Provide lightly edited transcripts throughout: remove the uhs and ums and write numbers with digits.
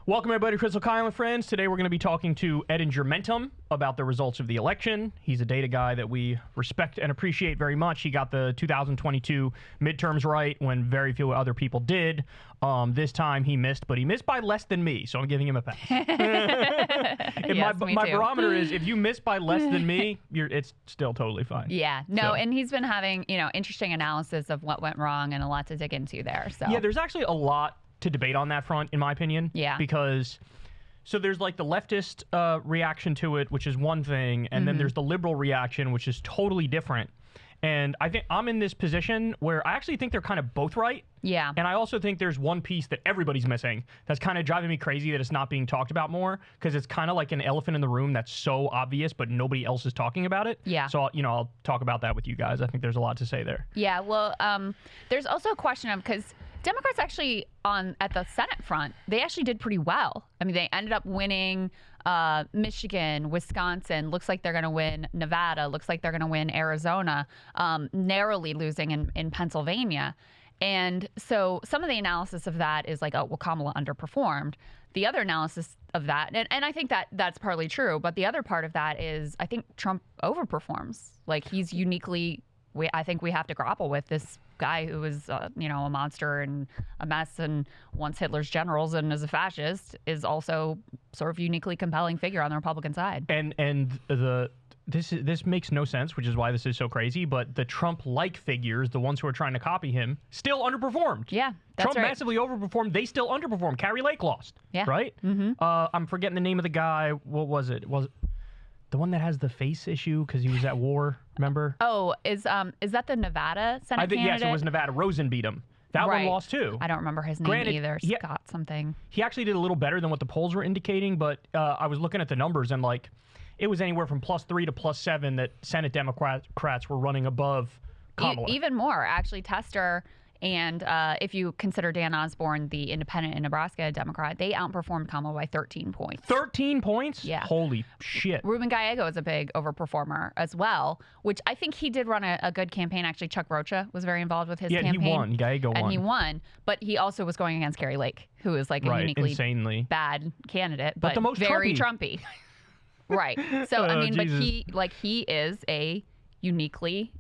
Welcome, everybody, to Crystal Kyle and Friends. Today we're going to be talking to Edinger Mentum about the results of the election. He's a data guy that we respect and appreciate very much. He got the 2022 midterms right when very few other people did. This time he missed, but he missed by less than me, so I'm giving him a pass. Yes, my barometer is if you miss by less than me, it's still totally fine. Yeah, no, and he's been having, interesting analysis of what went wrong and a lot to dig into there. So yeah, there's actually a lot to debate on that front, in my opinion. Yeah. Because, so there's like the leftist reaction to it, which is one thing, and then there's the liberal reaction, which is totally different. And I think I'm in this position where I actually think they're kind of both right. Yeah. And I also think there's one piece that everybody's missing that's kind of driving me crazy that it's not being talked about more, because it's kind of like an elephant in the room that's so obvious, but nobody else is talking about it. Yeah. So, I'll talk about that with you guys. I think there's a lot to say there. Yeah, well, there's also a question of, because Democrats actually at the Senate front, they actually did pretty well. I mean, they ended up winning Michigan, Wisconsin. Looks like they're going to win Nevada. Looks like they're going to win Arizona, narrowly losing in Pennsylvania. And so some of the analysis of that is like, oh, well, Kamala underperformed. The other analysis of that, and I think that's partly true, but the other part of that is I think Trump overperforms. Like, he's uniquely, I think we have to grapple with this guy who was, a monster and a mess and once Hitler's generals and is a fascist, is also sort of uniquely compelling figure on the Republican side. And this makes no sense, which is why this is so crazy, but the Trump-like figures, the ones who are trying to copy him, still underperformed. Yeah, that's Trump right. massively overperformed. They still underperformed. Carrie Lake lost. Yeah. Right? Mm-hmm. I'm forgetting the name of the guy. What was it? Was it the one that has the face issue because he was at war, remember? Oh, is that the Nevada Senate candidate? Yes, it was Nevada. Rosen beat him. That one lost too. I don't remember his name either. Scott something. He actually did a little better than what the polls were indicating, but I was looking at the numbers and it was anywhere from +3 to +7 that Senate Democrats were running above Kamala. Even more, actually. Tester and if you consider Dan Osborne, the independent in Nebraska Democrat, they outperformed Kamala by 13 points. 13 points? Yeah. Holy shit. Ruben Gallego is a big overperformer as well, which I think he did run a good campaign. Actually, Chuck Rocha was very involved with his campaign. Yeah, he won. Gallego won. And he won, but he also was going against Carrie Lake, who is like a uniquely insanely bad candidate, but the most very Trumpy. Right. So, I mean, Jesus. but he is a uniquely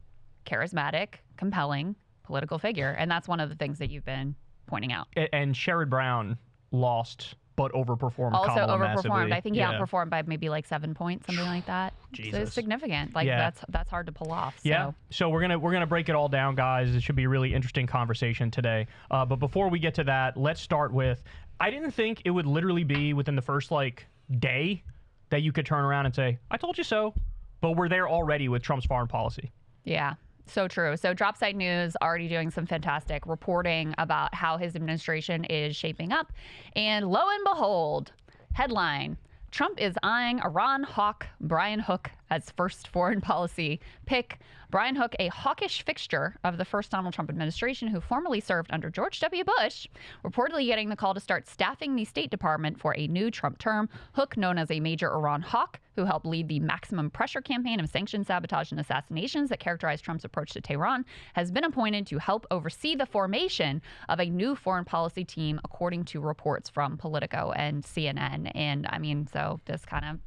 charismatic, compelling political figure, and that's one of the things that you've been pointing out. And Sherrod Brown lost, but overperformed. Also Kamala overperformed. massively. I think he outperformed by maybe like 7 points, something like that. Jesus. So it's significant. Like that's hard to pull off. So. Yeah. So we're gonna break it all down, guys. It should be a really interesting conversation today. But before we get to that, let's start with. I didn't think it would literally be within the first day that you could turn around and say, "I told you so," but we're there already with Trump's foreign policy. Yeah. So true. So Dropside News already doing some fantastic reporting about how his administration is shaping up. And lo and behold, headline, Trump is eyeing Iran hawk Brian Hook as first foreign policy pick. Brian Hook, a hawkish fixture of the first Donald Trump administration who formerly served under George W. Bush, reportedly getting the call to start staffing the State Department for a new Trump term. Hook, known as a major Iran hawk, who helped lead the maximum pressure campaign of sanctions, sabotage, and assassinations that characterized Trump's approach to Tehran, has been appointed to help oversee the formation of a new foreign policy team, according to reports from Politico and CNN. And I mean, so this kind of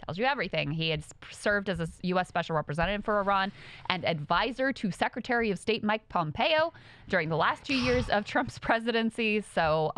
tells you everything. He had served as a U.S. Special Representative for Iran and advisor to Secretary of State Mike Pompeo during the last 2 years of Trump's presidency. So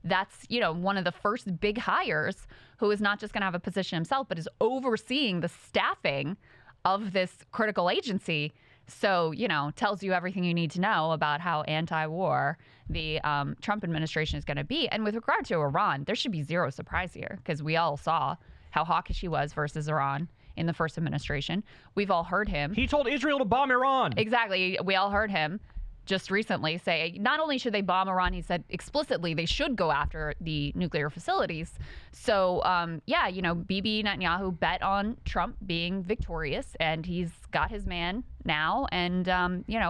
that's, one of the first big hires who is not just going to have a position himself, but is overseeing the staffing of this critical agency. So, tells you everything you need to know about how anti-war the Trump administration is going to be. And with regard to Iran, there should be zero surprise here, because we all saw how hawkish he was versus Iran in the first administration. We've all heard him. He told Israel to bomb Iran. Exactly. We all heard him just recently say not only should they bomb Iran, he said explicitly they should go after the nuclear facilities. So, Bibi Netanyahu bet on Trump being victorious, and he's got his man now. And,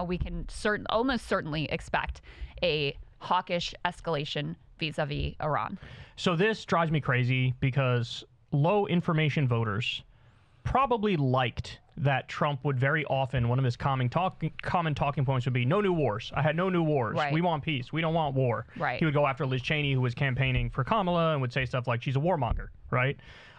we can almost certainly expect a hawkish escalation vis-a-vis Iran. So this drives me crazy because low information voters probably liked that Trump would very often, one of his common talking points would be, no new wars. I had no new wars. Right. We want peace. We don't want war. Right. He would go after Liz Cheney, who was campaigning for Kamala, and would say stuff like, she's a warmonger, right?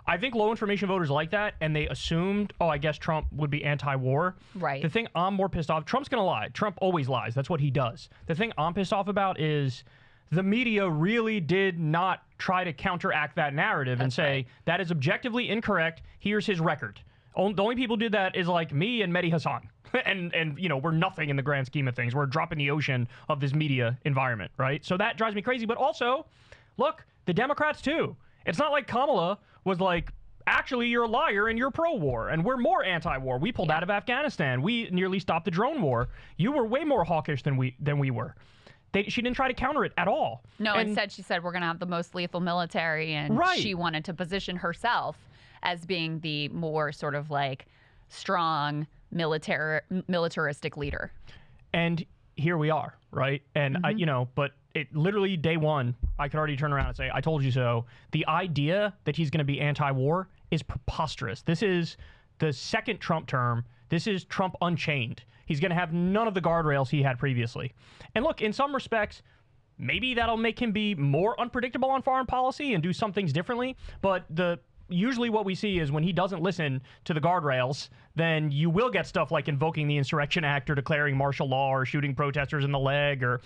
I think low information voters like that, and they assumed, oh, I guess Trump would be anti-war. Right. The thing I'm more pissed off, Trump's going to lie. Trump always lies. That's what he does. The thing I'm pissed off about is the media really did not try to counteract that narrative and say, that is objectively incorrect. Here's his record. The only people who did that is like me and Mehdi Hassan. and you know, we're nothing in the grand scheme of things. We're a drop in the ocean of this media environment, right? So that drives me crazy. But also, look, the Democrats too. It's not like Kamala was like, actually, you're a liar and you're pro-war, and we're more anti-war. We pulled out of Afghanistan. We nearly stopped the drone war. You were way more hawkish than we were. She didn't try to counter it at all. No, and instead she said we're going to have the most lethal military, and she wanted to position herself as being the more sort of like strong militaristic leader. And here we are, right? And you know, but it literally day one, I could already turn around and say, I told you so. The idea that he's going to be anti-war is preposterous. This is the second Trump term. This is Trump unchained. He's going to have none of the guardrails he had previously. And look, in some respects, maybe that'll make him be more unpredictable on foreign policy and do some things differently. But usually what we see is when he doesn't listen to the guardrails, then you will get stuff like invoking the Insurrection Act or declaring martial law or shooting protesters in the leg or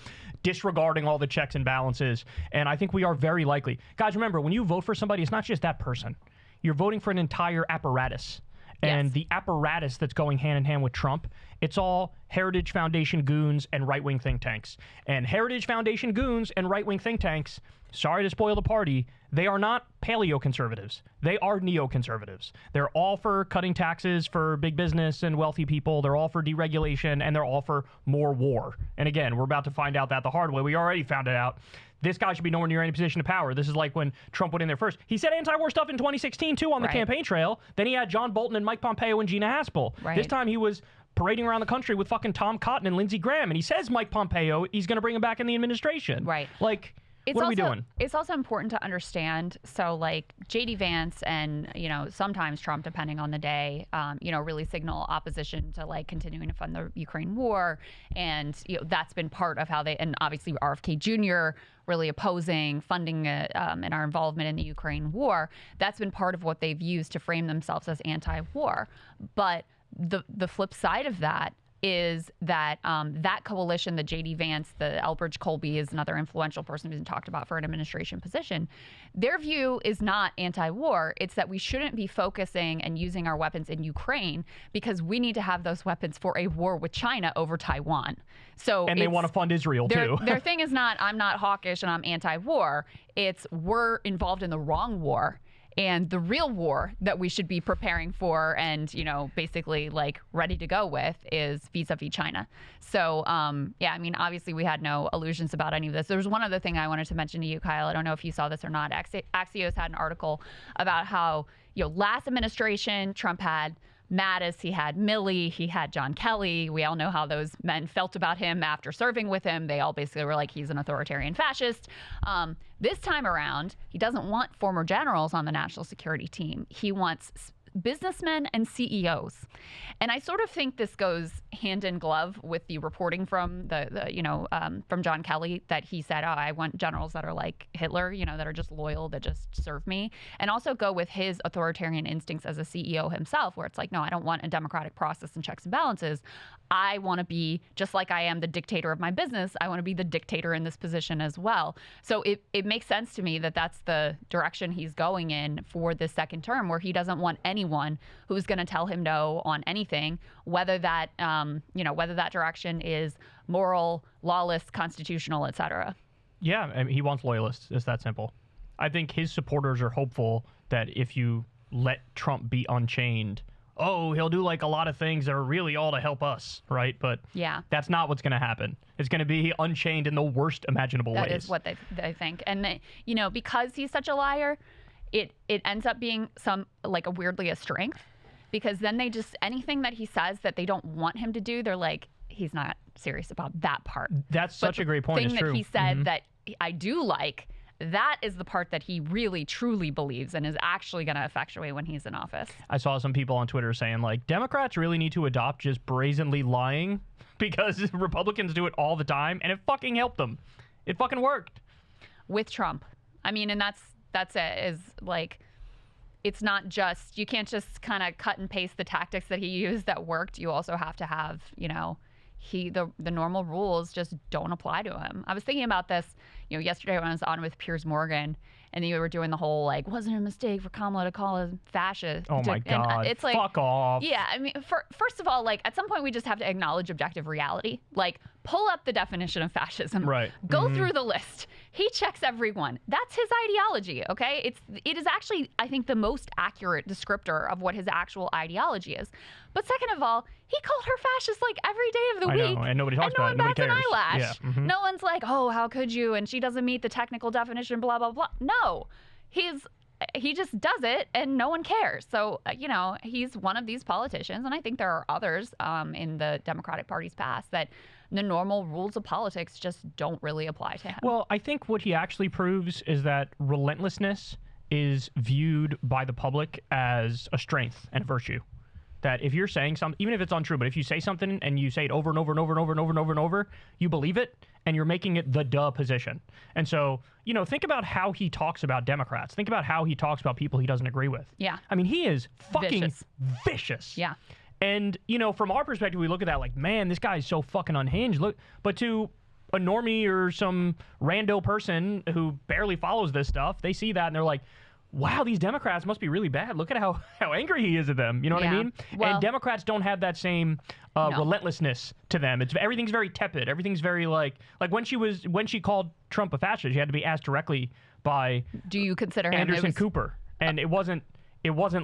disregarding all the checks and balances. And I think we are very likely. Guys, remember, when you vote for somebody, it's not just that person. You're voting for an entire apparatus. And the apparatus that's going hand in hand with Trump, it's all Heritage Foundation goons and right-wing think tanks. And Heritage Foundation goons and right-wing think tanks, sorry to spoil the party, they are not paleo-conservatives. They are neoconservatives. They're all for cutting taxes for big business and wealthy people. They're all for deregulation, and they're all for more war. And again, we're about to find out that the hard way. We already found it out. This guy should be nowhere near any position of power. This is like when Trump went in there first. He said anti-war stuff in 2016, too, on the campaign trail. Then he had John Bolton and Mike Pompeo and Gina Haspel. This time he was parading around the country with fucking Tom Cotton and Lindsey Graham. And he says Mike Pompeo, he's going to bring him back in the administration. Like, what are we doing? It's also important to understand. So, like, J.D. Vance and, you know, sometimes Trump, depending on the day, you know, really signal opposition to, like, continuing to fund the Ukraine war. And, you know, that's been part of how they, and obviously RFK Jr. really opposing funding and our involvement in the Ukraine war. That's been part of what they've used to frame themselves as anti-war. But the flip side of that is that that coalition, the J.D. Vance, the Elbridge Colby is another influential person who's been talked about for an administration position. Their view is not anti-war. It's that we shouldn't be focusing and using our weapons in Ukraine because we need to have those weapons for a war with China over Taiwan. So and they want to fund Israel, too. Their thing is not, I'm not hawkish and I'm anti-war. It's we're involved in the wrong war. And the real war that we should be preparing for and, you know, basically like ready to go with is vis-a-vis China. So, yeah, I mean, obviously we had no illusions about any of this. There's one other thing I wanted to mention to you, Kyle. I don't know if you saw this or not. Axios had an article about how, you know, last administration, Trump had Mattis, he had Milley, he had John Kelly. We all know how those men felt about him after serving with him. They all basically were like, he's an authoritarian fascist. This time around, he doesn't want former generals on the national security team. He wants businessmen and CEOs. And I sort of think this goes hand in glove with the reporting from from John Kelly that he said, oh, I want generals that are like Hitler, you know, that are just loyal, that just serve me. And also go with his authoritarian instincts as a CEO himself, where it's like, no, I don't want a democratic process and checks and balances. I want to be, just like I am the dictator of my business, I want to be the dictator in this position as well. So it makes sense to me that that's the direction he's going in for this second term, where he doesn't want anyone who's going to tell him no on anything, whether that, whether that direction is moral, lawless, constitutional, et cetera. Yeah, I mean, he wants loyalists. It's that simple. I think his supporters are hopeful that if you let Trump be unchained, oh, he'll do like a lot of things that are really all to help us, right? But yeah, that's not what's going to happen. It's going to be unchained in the worst imaginable ways. That is what they think. And, because he's such a liar, it ends up being weirdly a strength, because then they just, anything that he says that they don't want him to do, they're like, he's not serious about that part. That's such a great point. The thing that he said that I do like, that is the part that he really, truly believes and is actually going to effectuate when he's in office. I saw some people on Twitter saying, like, Democrats really need to adopt just brazenly lying because Republicans do it all the time, and it fucking helped them. It fucking worked. With Trump. I mean, and that's it, is like, it's not just, you can't just kind of cut and paste the tactics that he used that worked. You also have to have, you know, the normal rules just don't apply to him. I was thinking about this, you know, yesterday when I was on with Piers Morgan, and you were doing the whole, like, wasn't it a mistake for Kamala to call him fascist? Oh my God. And it's like, fuck off. Yeah, I mean, first of all, like, at some point we just have to acknowledge objective reality. Like, pull up the definition of fascism. Right. Go through the list. He checks every one. That's his ideology, okay? It is actually, I think, the most accurate descriptor of what his actual ideology is. But second of all, he called her fascist like every day of the week. Know, and nobody talks about it. No one Nobody bats cares. an eyelash. Yeah. No one's like, oh, how could you? And she doesn't meet the technical definition, blah, blah, blah. No. He just does it, and no one cares. So, you know, he's one of these politicians, and I think there are others in the Democratic Party's past that the normal rules of politics just don't really apply to him. Well, I think what he actually proves is that relentlessness is viewed by the public as a strength and a virtue. That if you're saying something, even if it's untrue, but if you say something and you say it over and over and over and over and over and over and over, you believe it, and you're making it the duh position. And so, you know, think about how he talks about Democrats. Think about how he talks about people he doesn't agree with. Yeah. I mean, he is fucking vicious. Yeah. And, you know, from our perspective, we look at that like, man, this guy's so fucking unhinged. Look, but to a normie or some rando person who barely follows this stuff, they see that and they're like, wow, these Democrats must be really bad. Look at how angry he is at them. You know what I mean? Well, and Democrats don't have that same relentlessness to them. Everything's very tepid. Everything's very like when she called Trump a fascist, she had to be asked directly by do you consider him Anderson Cooper, and it wasn't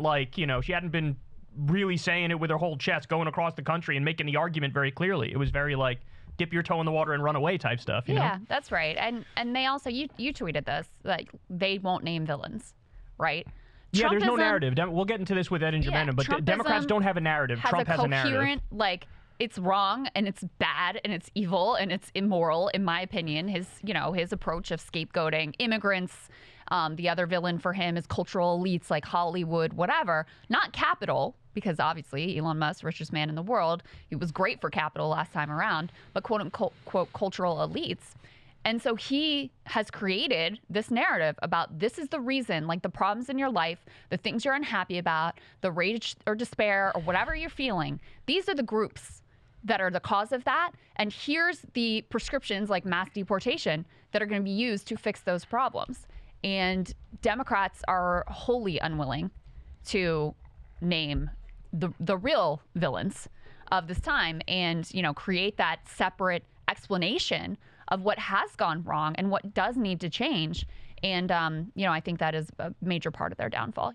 like, you know, she hadn't been really saying it with her whole chest, going across the country and making the argument very clearly. It was very like dip your toe in the water and run away type stuff. You know? That's right. And they also you tweeted this, like they won't name villains. Right? Yeah, there's no narrative. We'll get into this with Ed and Germain, but Democrats don't have a narrative. Trump has a narrative. Like, it's wrong and it's bad and it's evil and it's immoral, in my opinion. His approach of scapegoating immigrants. The other villain for him is cultural elites like Hollywood, whatever. Not capital, because obviously Elon Musk, richest man in the world, he was great for capital last time around, but quote unquote cultural elites. And so he has created this narrative about this is the reason, like the problems in your life, the things you're unhappy about, the rage or despair or whatever you're feeling. These are the groups that are the cause of that. And here's the prescriptions like mass deportation that are going to be used to fix those problems. And Democrats are wholly unwilling to name the real villains of this time and, you know, create that separate explanation of what has gone wrong and what does need to change. And, you know, I think that is a major part of their downfall.